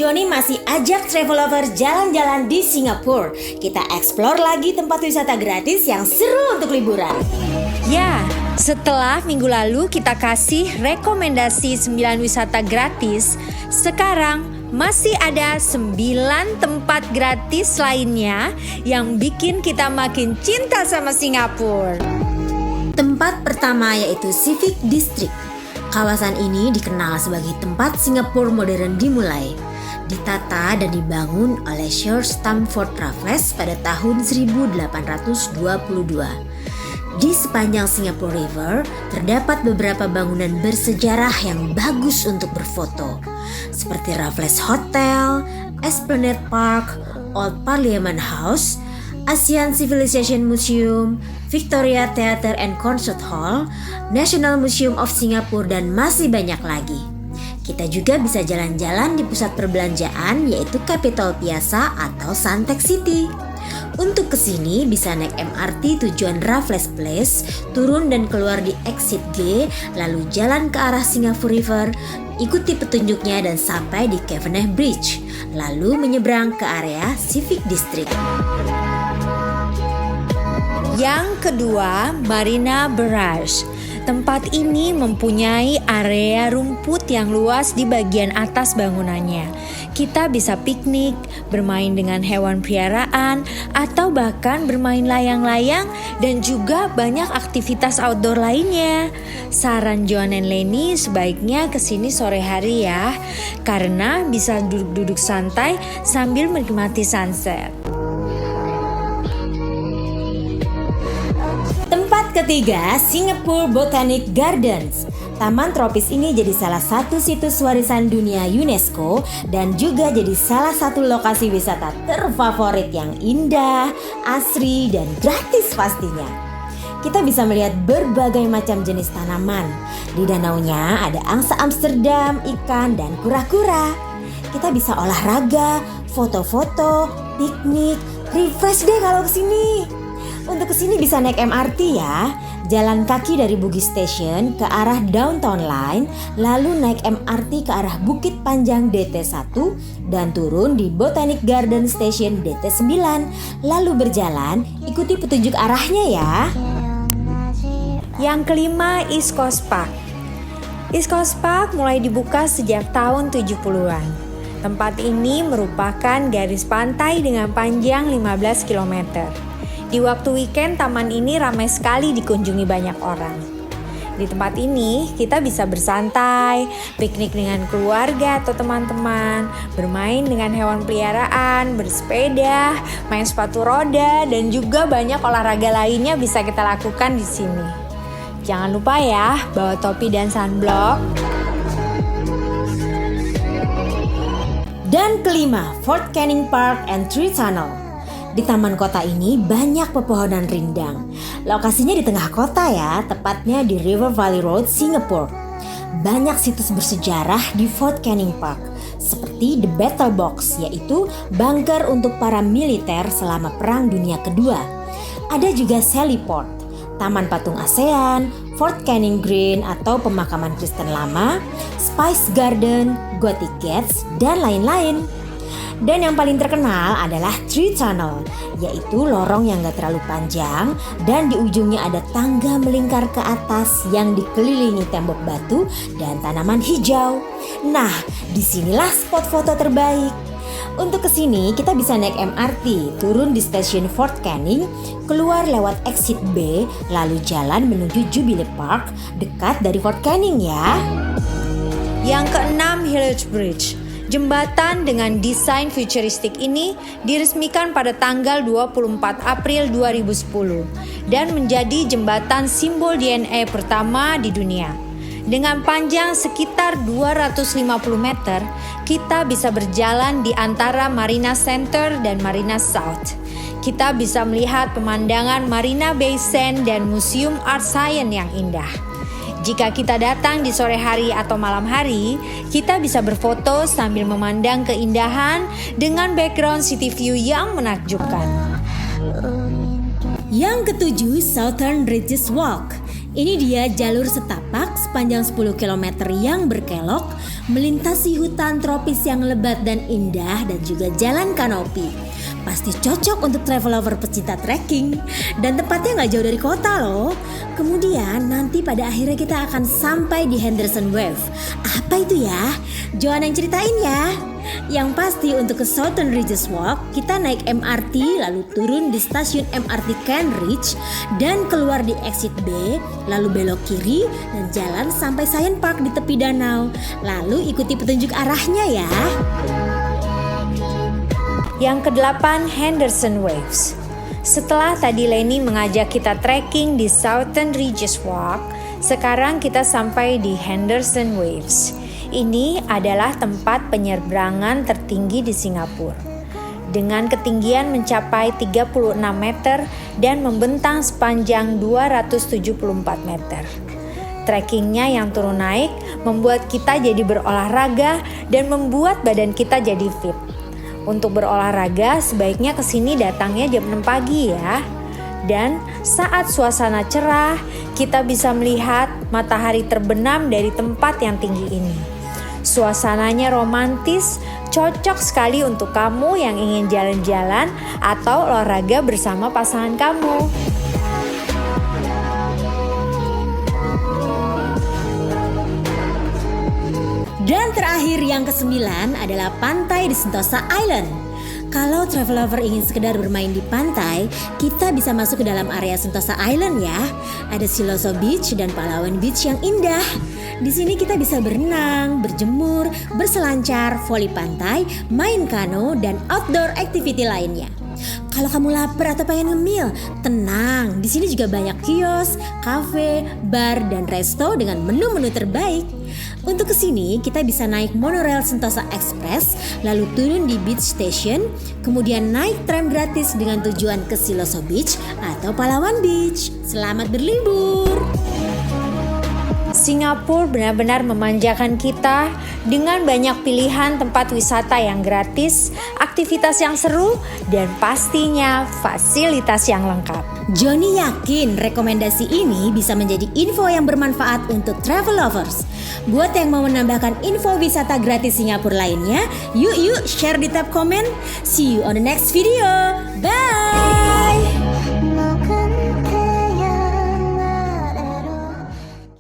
Joni masih ajak travelover jalan-jalan di Singapura. Kita explore lagi tempat wisata gratis yang seru untuk liburan. Ya, setelah minggu lalu kita kasih rekomendasi 9 wisata gratis, sekarang masih ada 9 tempat gratis lainnya yang bikin kita makin cinta sama Singapura. Tempat pertama yaitu Civic District. Kawasan ini dikenal sebagai tempat Singapura modern dimulai. Ditata dan dibangun oleh Sir Stamford Raffles pada tahun 1822. Di sepanjang Singapore River terdapat beberapa bangunan bersejarah yang bagus untuk berfoto, seperti Raffles Hotel, Esplanade Park, Old Parliament House, Asian Civilization Museum, Victoria Theatre and Concert Hall, National Museum of Singapore, dan masih banyak lagi. Kita juga bisa jalan-jalan di pusat perbelanjaan yaitu Capitol Piazza atau Suntec City. Untuk kesini bisa naik MRT tujuan Raffles Place, turun dan keluar di exit G, lalu jalan ke arah Singapore River, ikuti petunjuknya dan sampai di Cavenagh Bridge, lalu menyeberang ke area Civic District. Yang kedua, Marina Barrage. Tempat ini mempunyai area rumput yang luas di bagian atas bangunannya. Kita bisa piknik, bermain dengan hewan peliharaan, atau bahkan bermain layang-layang dan juga banyak aktivitas outdoor lainnya. Saran Joan dan Lenny sebaiknya kesini sore hari ya, karena bisa duduk-duduk santai sambil menikmati sunset. Tempat ketiga, Singapore Botanic Gardens. Taman tropis ini jadi salah satu situs warisan dunia UNESCO dan juga jadi salah satu lokasi wisata terfavorit yang indah, asri, dan gratis pastinya. Kita bisa melihat berbagai macam jenis tanaman. Di danaunya ada angsa Amsterdam, ikan, dan kura-kura. Kita bisa olahraga, foto-foto, piknik, refresh deh kalau kesini. Untuk kesini bisa naik MRT ya, jalan kaki dari Bugis Station ke arah Downtown Line, lalu naik MRT ke arah Bukit Panjang DT1 dan turun di Botanic Garden Station DT9, lalu berjalan, ikuti petunjuk arahnya ya. Yang kelima, East Coast Park. East Coast Park mulai dibuka sejak tahun 70-an. Tempat ini merupakan garis pantai dengan panjang 15 km. Di waktu weekend, taman ini ramai sekali dikunjungi banyak orang. Di tempat ini, kita bisa bersantai, piknik dengan keluarga atau teman-teman, bermain dengan hewan peliharaan, bersepeda, main sepatu roda, dan juga banyak olahraga lainnya bisa kita lakukan di sini. Jangan lupa ya, bawa topi dan sunblock. Dan kelima, Fort Canning Park and Tree Tunnel. Di taman kota ini banyak pepohonan rindang. Lokasinya di tengah kota ya, tepatnya di River Valley Road, Singapura. Banyak situs bersejarah di Fort Canning Park, seperti The Battle Box, yaitu bunker untuk para militer selama Perang Dunia Kedua. Ada juga Sally Port, Taman Patung ASEAN, Fort Canning Green atau pemakaman Kristen lama, Spice Garden, Gothic Gates, dan lain-lain. Dan yang paling terkenal adalah Tree Tunnel, yaitu lorong yang gak terlalu panjang dan di ujungnya ada tangga melingkar ke atas yang dikelilingi tembok batu dan tanaman hijau. Nah, disinilah spot foto terbaik. Untuk kesini kita bisa naik MRT, turun di stasiun Fort Canning, keluar lewat exit B, lalu jalan menuju Jubilee Park, dekat dari Fort Canning ya. Yang keenam, Hillage Bridge. Jembatan dengan desain futuristik ini diresmikan pada tanggal 24 April 2010 dan menjadi jembatan simbol DNA pertama di dunia. Dengan panjang sekitar 250 meter, kita bisa berjalan di antara Marina Center dan Marina South. Kita bisa melihat pemandangan Marina Bay Sands dan Museum Art Science yang indah. Jika kita datang di sore hari atau malam hari, kita bisa berfoto sambil memandang keindahan dengan background city view yang menakjubkan. Yang ketujuh, Southern Ridges Walk. Ini dia jalur setapak sepanjang 10 km yang berkelok, melintasi hutan tropis yang lebat dan indah dan juga jalan kanopi. Pasti cocok untuk travel lover pecinta trekking dan tempatnya nggak jauh dari kota loh. Kemudian nanti pada akhirnya kita akan sampai di Henderson Wave. Apa itu ya? Joanna yang ceritain ya. Yang pasti untuk ke Southern Ridges Walk kita naik MRT lalu turun di stasiun MRT Kent Ridge dan keluar di exit B, lalu belok kiri dan jalan sampai Science Park di tepi danau. Lalu ikuti petunjuk arahnya ya. Yang ke-8, Henderson Waves. Setelah tadi Leni mengajak kita trekking di Southern Ridges Walk, sekarang kita sampai di Henderson Waves. Ini adalah tempat penyeberangan tertinggi di Singapura. Dengan ketinggian mencapai 36 meter dan membentang sepanjang 274 meter. Trekkingnya yang turun naik membuat kita jadi berolahraga dan membuat badan kita jadi fit. Untuk berolahraga sebaiknya kesini datangnya jam 6 pagi ya. Dan saat suasana cerah, kita bisa melihat matahari terbenam dari tempat yang tinggi ini. Suasananya romantis, cocok sekali untuk kamu yang ingin jalan-jalan atau olahraga bersama pasangan kamu. Dan terakhir yang ke-9 adalah pantai di Sentosa Island. Kalau travel lover ingin sekedar bermain di pantai, kita bisa masuk ke dalam area Sentosa Island ya. Ada Siloso Beach dan Palawan Beach yang indah. Di sini kita bisa berenang, berjemur, berselancar, voli pantai, main kano, dan outdoor activity lainnya. Kalau kamu lapar atau pengen ngemil, tenang. Di sini juga banyak kios, kafe, bar, dan resto dengan menu-menu terbaik. Untuk kesini kita bisa naik monorail Sentosa Express, lalu turun di Beach Station, kemudian naik tram gratis dengan tujuan ke Siloso Beach atau Palawan Beach. Selamat berlibur! Singapura benar-benar memanjakan kita dengan banyak pilihan tempat wisata yang gratis, aktivitas yang seru, dan pastinya fasilitas yang lengkap. Johnny yakin rekomendasi ini bisa menjadi info yang bermanfaat untuk travel lovers. Buat yang mau menambahkan info wisata gratis Singapura lainnya, yuk share di tab komen. See you on the next video. Bye!